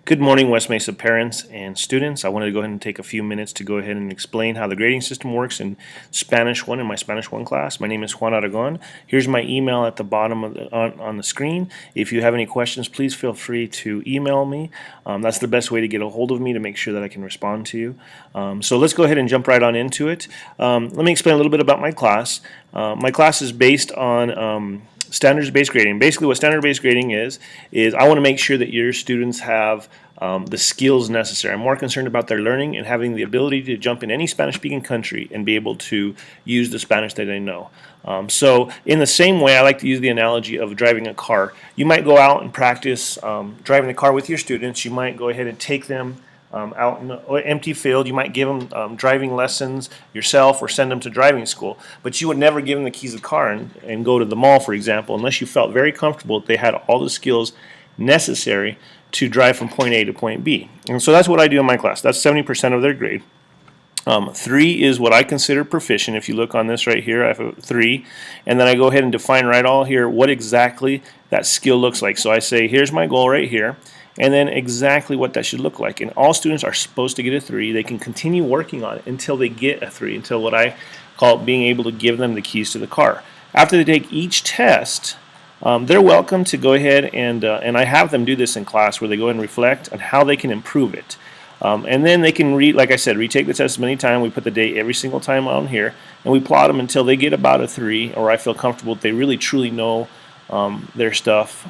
Good morning, West Mesa parents and students. I wanted to go ahead and take a few minutes to go ahead and explain how the grading system works in Spanish 1 in my Spanish 1 class. My name is Juan Aragon. Here's my email at the bottom of on the screen. If you have any questions, please feel free to email me. That's the best way to get a hold of me to make sure that I can respond to you. So let's go ahead and jump right on into it. Let me explain a little bit about my class. My class is based on standards-based grading. Basically, what standard-based grading is I want to make sure that your students have the skills necessary. I'm more concerned about their learning and having the ability to jump in any Spanish-speaking country and be able to use the Spanish that they know. So in the same way, I like to use the analogy of driving a car. You might go out and practice driving a car with your students. You might go ahead and take them out in an empty field. You might give them driving lessons yourself or send them to driving school, but you would never give them the keys of the car and go to the mall, for example, unless you felt very comfortable that they had all the skills necessary to drive from point A to point B. And so that's what I do in my class. That's 70% of their grade. 3 is what I consider proficient. If you look on this right here, I have a 3, and then I go ahead and define right all here what exactly that skill looks like. So I say, here's my goal right here, and then exactly what that should look like. And all students are supposed to get a 3. They can continue working on it until they get a 3, until what I call being able to give them the keys to the car. After they take each test, they're welcome to go ahead and I have them do this in class where they go ahead and reflect on how they can improve it. And then they can like I said, retake the test as many times. We put the date every single time on here, and we plot them until they get about a 3, or I feel comfortable that they really truly know their stuff,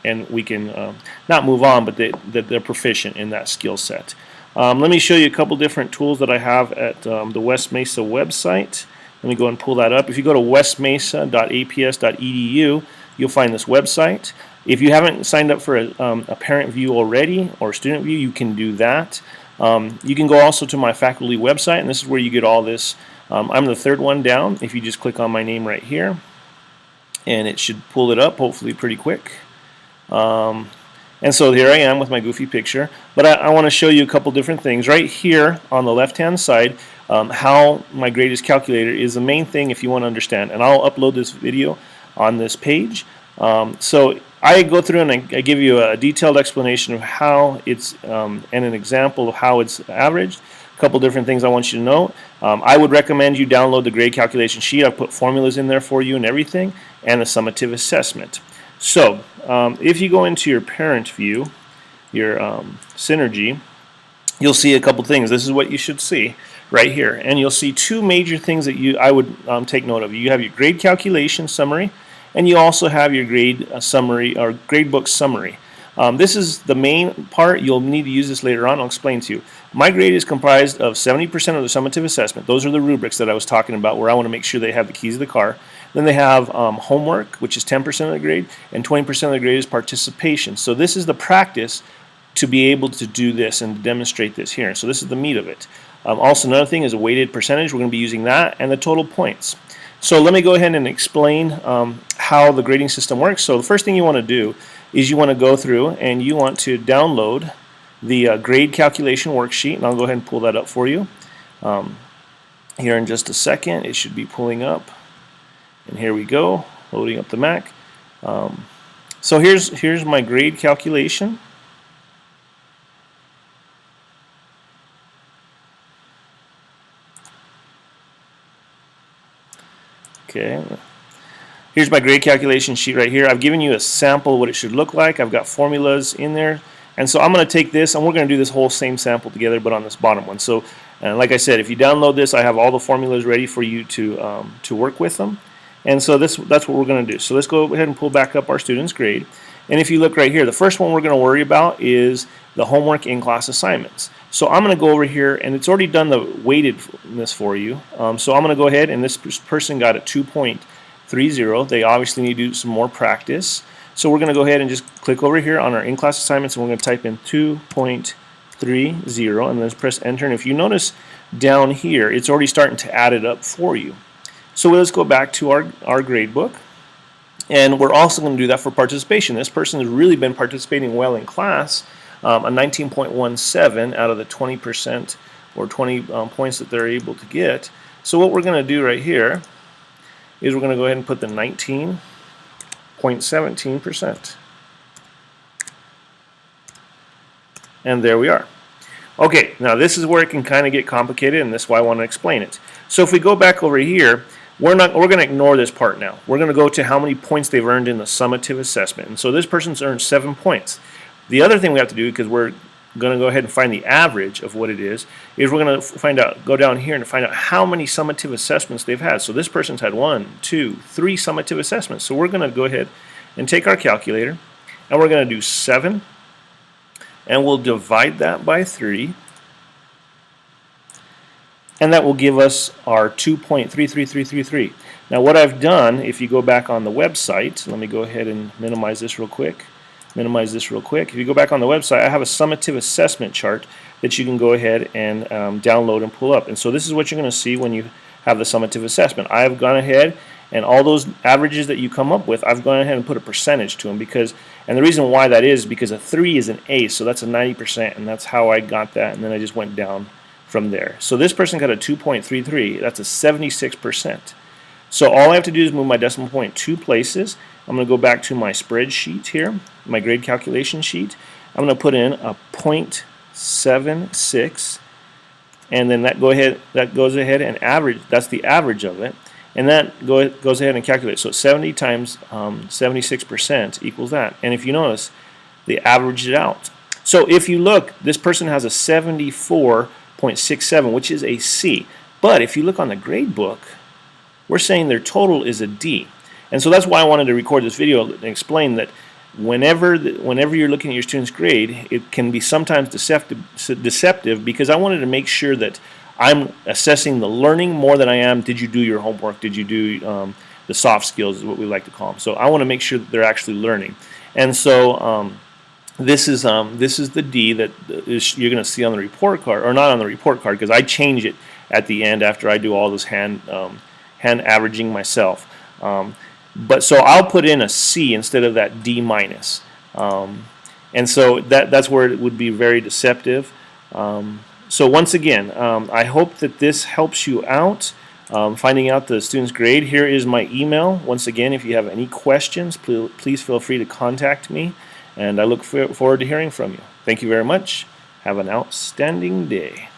and we can not move on, but that they're proficient in that skill set. Let me show you a couple different tools that I have at the West Mesa website. Let me go and pull that up. If you go to westmesa.aps.edu, you'll find this website. If you haven't signed up for a parent view already or student view, you can do that. You can go also to my faculty website, and this is where you get all this. I'm the third one down. If you just click on my name right here, and it should pull it up hopefully pretty quick. And so here I am with my goofy picture, but I want to show you a couple different things. Right here on the left hand side, how my grade is calculated is the main thing if you want to understand, and I'll upload this video on this page. So I go through and I give you a detailed explanation of how it's and an example of how it's averaged. A couple different things I want you to know. I would recommend you download the grade calculation sheet. I put formulas in there for you and everything, and the summative assessment. So if you go into your parent view, your Synergy, you'll see a couple things. This is what you should see right here, and you'll see two major things that I would take note of. You have your grade calculation summary, and you also have your grade summary or grade book summary. This is the main part. You'll need to use this later on. I'll explain to you. My grade is comprised of 70% of the summative assessment. Those are the rubrics that I was talking about, where I want to make sure they have the keys of the car. Then they have homework, which is 10% of the grade, and 20% of the grade is participation. So this is the practice to be able to do this and demonstrate this here. So this is the meat of it. Also, another thing is a weighted percentage. We're going to be using that, and the total points. So let me go ahead and explain how the grading system works. So the first thing you want to do is you want to go through and you want to download the grade calculation worksheet, and I'll go ahead and pull that up for you. Here in just a second, it should be pulling up, and here we go, loading up the Mac. So here's my grade calculation. Okay, here's my grade calculation sheet right here. I've given you a sample of what it should look like. I've got formulas in there, and so I'm going to take this and we're going to do this whole same sample together, but on this bottom one. So like I said, if you download this, I have all the formulas ready for you to work with them, and so that's what we're going to do. So let's go ahead and pull back up our student's grade, and if you look right here, the first one we're going to worry about is the homework in-class assignments. So I'm going to go over here, and it's already done the weightedness for you. So I'm going to go ahead, and this person got a 2.30. They obviously need to do some more practice. So we're going to go ahead and just click over here on our in-class assignments, and we're going to type in 2.30, and then press enter. And if you notice down here, it's already starting to add it up for you. So let's go back to our grade book. And we're also going to do that for participation. This person has really been participating well in class. A 19.17 out of the 20% or 20 points that they're able to get. So what we're going to do right here is we're going to go ahead and put the 19.17%. And there we are. Okay, now this is where it can kind of get complicated, and this is why I want to explain it. So if we go back over here, we're going to ignore this part now. We're going to go to how many points they've earned in the summative assessment. And so this person's earned 7 points. The other thing we have to do, because we're going to go ahead and find the average of what it is we're going to go down here and find out how many summative assessments they've had. So this person's had 1, 2, 3 summative assessments. So we're going to go ahead and take our calculator, and we're going to do 7, and we'll divide that by 3, and that will give us our 2.33333. Now what I've done, if you go back on the website, let me go ahead and minimize this real quick. If you go back on the website, I have a summative assessment chart that you can go ahead and download and pull up. And so this is what you're going to see when you have the summative assessment. I've gone ahead and all those averages that you come up with, I've gone ahead and put a percentage to them, because, and the reason why that is because a 3 is an ace, so that's a 90%, and that's how I got that, and then I just went down from there. So this person got a 2.33, that's a 76%. So all I have to do is move my decimal point 2 places. I'm going to go back to my spreadsheet here, my grade calculation sheet. I'm going to put in a 0.76, and then that goes ahead and average. That's the average of it, and that goes ahead and calculates. So 70 times 76% equals that. And if you notice, they averaged it out. So if you look, this person has a 74.67, which is a C. But if you look on the grade book, we're saying their total is a D. And so that's why I wanted to record this video and explain that whenever you're looking at your student's grade, it can be sometimes deceptive, because I wanted to make sure that I'm assessing the learning more than I am, did you do your homework, did you do the soft skills is what we like to call them. So I want to make sure that they're actually learning. And so this is the D that you're going to see on the report card, or not on the report card, because I change it at the end after I do all this hand averaging myself. But so I'll put in a C instead of that D minus, and so that's where it would be very deceptive. So once again, I hope that this helps you out finding out the student's grade. Here is my email. Once again, if you have any questions, please feel free to contact me, and I look forward to hearing from you. Thank you very much. Have an outstanding day.